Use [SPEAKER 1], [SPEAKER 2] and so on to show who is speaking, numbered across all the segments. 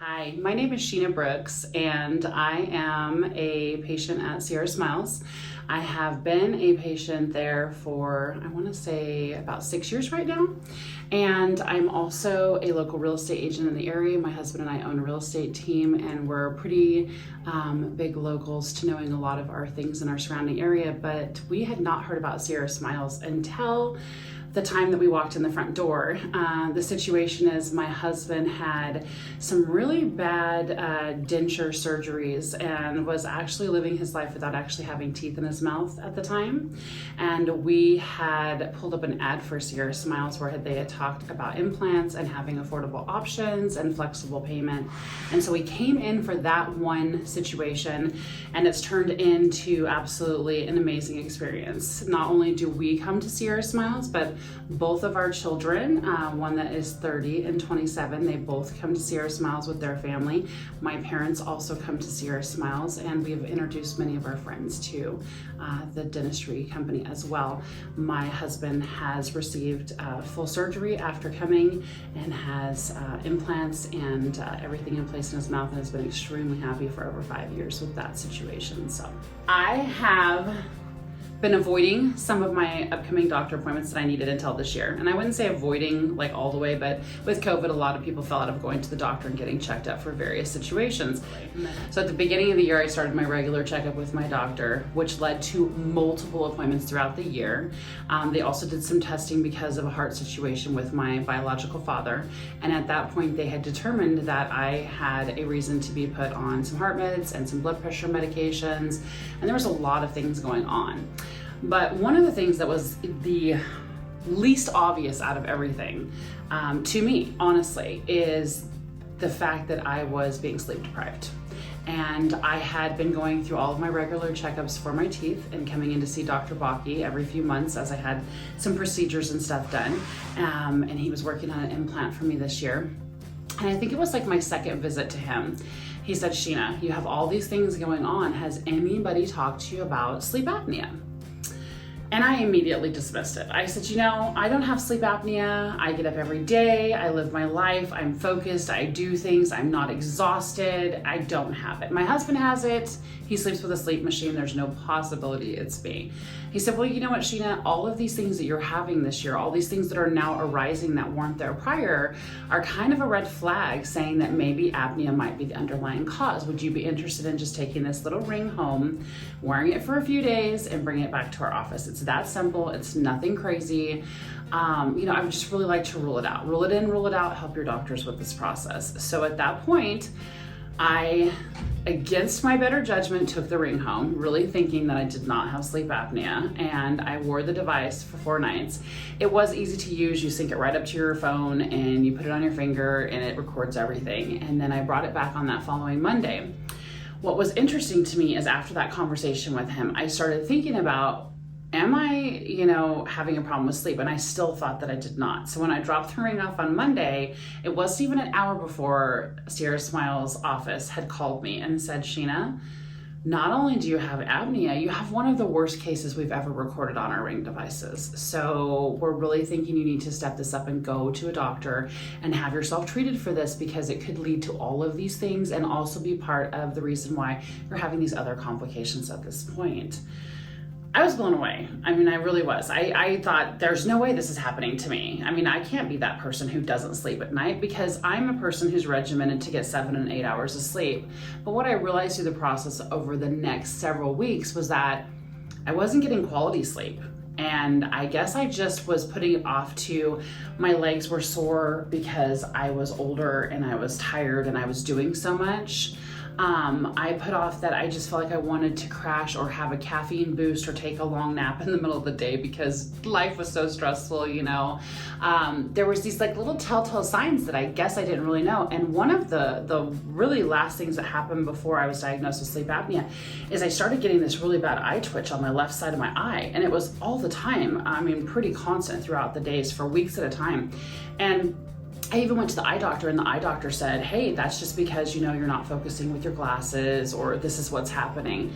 [SPEAKER 1] Hi, my name is Sheena Brooks, and I am a patient at Sierra Smiles. I have been a patient there for, I want to say, about 6 years right now. And I'm also a local real estate agent in the area. My husband and I own a real estate team, and we're pretty big locals to knowing a lot of our things in our surrounding area. But we had not heard about Sierra Smiles until the time that we walked in the front door. The situation is my husband had some really bad denture surgeries and was actually living his life without actually having teeth in his mouth at the time. And we had pulled up an ad for Sierra Smiles where they had talked about implants and having affordable options and flexible payment. And so we came in for that one situation, and it's turned into absolutely an amazing experience. Not only do we come to Sierra Smiles, but both of our children, one that is 30 and 27, they both come to Sierra Smiles with their family. My parents also come to Sierra Smiles, and we've introduced many of our friends to the dentistry company as well. My husband has received full surgery after coming and has implants and everything in place in his mouth, and has been extremely happy for over 5 years with that situation. So I have been avoiding some of my upcoming doctor appointments that I needed until this year. And I wouldn't say avoiding like all the way, but with COVID, a lot of people fell out of going to the doctor and getting checked up for various situations. So at the beginning of the year, I started my regular checkup with my doctor, which led to multiple appointments throughout the year. They also did some testing because of a heart situation with my biological father. And at that point, they had determined that I had a reason to be put on some heart meds and some blood pressure medications. And there was a lot of things going on. But one of the things that was the least obvious out of everything, to me, honestly, is the fact that I was being sleep deprived. And I had been going through all of my regular checkups for my teeth and coming in to see Dr. Baki every few months as I had some procedures and stuff done. And he was working on an implant for me this year. And I think it was like my second visit to him. He said, "Sheena, you have all these things going on. Has anybody talked to you about sleep apnea?" And I immediately dismissed it. I said, I don't have sleep apnea. I get up every day. I live my life. I'm focused. I do things. I'm not exhausted. I don't have it. My husband has it. He sleeps with a sleep machine. There's no possibility it's me. He said, well, you know what, Sheena, all of these things that you're having this year, all these things that are now arising that weren't there prior, are kind of a red flag saying that maybe apnea might be the underlying cause. Would you be interested in just taking this little ring home, wearing it for a few days, and bringing it back to our office? It's that simple. It's nothing crazy. I would just really like to rule it out. Rule it in, rule it out, help your doctors with this process. So at that point, I, against my better judgment, took the ring home, really thinking that I did not have sleep apnea, and I wore the device for 4 nights. It was easy to use. You sync it right up to your phone and you put it on your finger and it records everything. And then I brought it back on that following Monday. What was interesting to me is after that conversation with him, I started thinking about, am I, having a problem with sleep? And I still thought that I did not. So when I dropped the ring off on Monday, it wasn't even an hour before Sierra Smiles' office had called me and said, Sheena, not only do you have apnea, you have one of the worst cases we've ever recorded on our ring devices. So we're really thinking you need to step this up and go to a doctor and have yourself treated for this, because it could lead to all of these things and also be part of the reason why you're having these other complications at this point. I was blown away. I really was. I thought, there's no way this is happening to me. I can't be that person who doesn't sleep at night, because I'm a person who's regimented to get 7 and 8 hours of sleep. But what I realized through the process over the next several weeks was that I wasn't getting quality sleep. And I guess I just was putting it off to my legs were sore because I was older and I was tired and I was doing so much. I put off that I just felt like I wanted to crash or have a caffeine boost or take a long nap in the middle of the day because life was so stressful, There was these like little telltale signs that I guess I didn't really know. And one of the really last things that happened before I was diagnosed with sleep apnea is I started getting this really bad eye twitch on my left side of my eye. And it was all the time. Pretty constant throughout the days for weeks at a time. And I even went to the eye doctor, and the eye doctor said, hey, that's just because, you're not focusing with your glasses, or this is what's happening.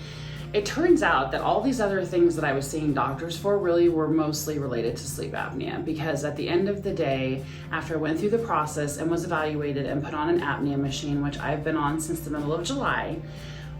[SPEAKER 1] it turns out that all these other things that I was seeing doctors for really were mostly related to sleep apnea, because at the end of the day, after I went through the process and was evaluated and put on an apnea machine, which I've been on since the middle of July,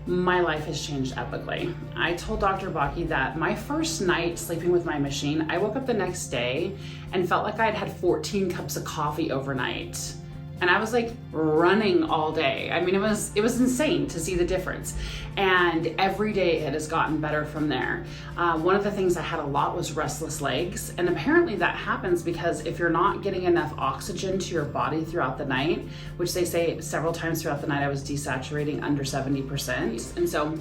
[SPEAKER 1] my life has changed epically. I told Dr. Baki that my first night sleeping with my machine, I woke up the next day and felt like I'd had 14 cups of coffee overnight. And I was like running all day. I mean, it was insane to see the difference. And every day it has gotten better from there. One of the things I had a lot was restless legs. And apparently that happens because if you're not getting enough oxygen to your body throughout the night, which they say several times throughout the night I was desaturating under 70%. And so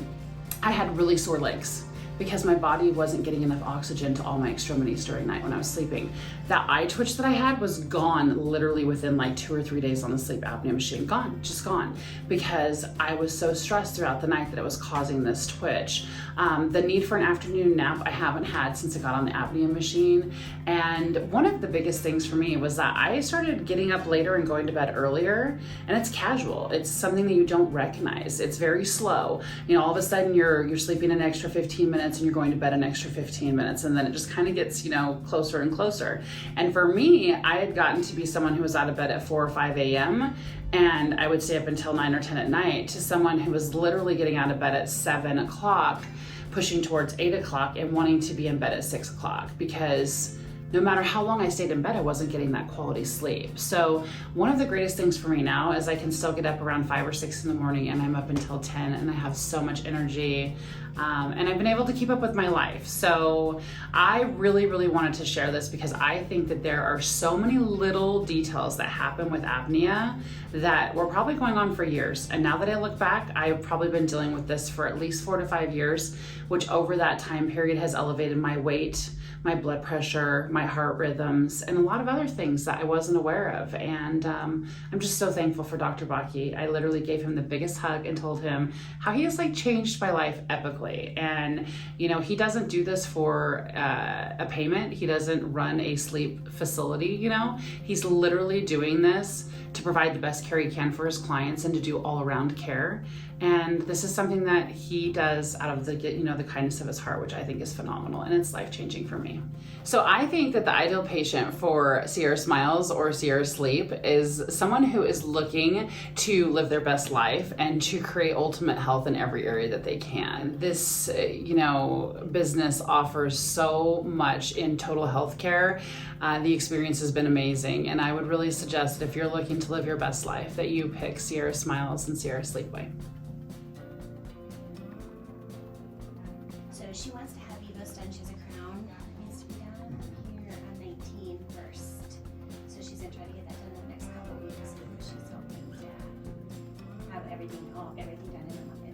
[SPEAKER 1] I had really sore legs because my body wasn't getting enough oxygen to all my extremities during night when I was sleeping. That eye twitch that I had was gone literally within like 2 or 3 days on the sleep apnea machine. Gone, just gone. Because I was so stressed throughout the night that it was causing this twitch. The need for an afternoon nap I haven't had since I got on the apnea machine. And one of the biggest things for me was that I started getting up later and going to bed earlier, and it's casual. It's something that you don't recognize. It's very slow. You know, all of a sudden you're sleeping an extra 15 minutes and you're going to bed an extra 15 minutes, and then it just kind of gets, you know, closer and closer. And for me, I had gotten to be someone who was out of bed at 4 or 5 a.m. and I would stay up until 9 or 10 at night, to someone who was literally getting out of bed at 7 o'clock, pushing towards 8 o'clock and wanting to be in bed at 6 o'clock, because no matter how long I stayed in bed, I wasn't getting that quality sleep. So one of the greatest things for me now is I can still get up around 5 or 6 in the morning, and I'm up until 10, and I have so much energy. And I've been able to keep up with my life. So I really, really wanted to share this because I think that there are so many little details that happen with apnea that were probably going on for years. And now that I look back, I've probably been dealing with this for at least 4 to 5 years, which over that time period has elevated my weight, my blood pressure, my heart rhythms, and a lot of other things that I wasn't aware of. And I'm just so thankful for Dr. Baki. I literally gave him the biggest hug and told him how he has like changed my life epically. And you know, he doesn't do this for a payment. He doesn't run a sleep facility, you know. He's literally doing this to provide the best care he can for his clients and to do all around care. And this is something that he does out of the, you know, the kindness of his heart, which I think is phenomenal, and it's life-changing for me. So I think that the ideal patient for Sierra Smiles or Sierra Sleep is someone who is looking to live their best life and to create ultimate health in every area that they can. This, you know, business offers so much in total health care. The experience has been amazing, and I would really suggest that if you're looking to live your best life, that you pick Sierra Smiles and Sierra Sleepway.
[SPEAKER 2] So she wants to have Evos done. She has a crown. It needs to be done here on 19 first. So she's going to try to get that done in the next couple of weeks, because she's hoping to have everything done in a month.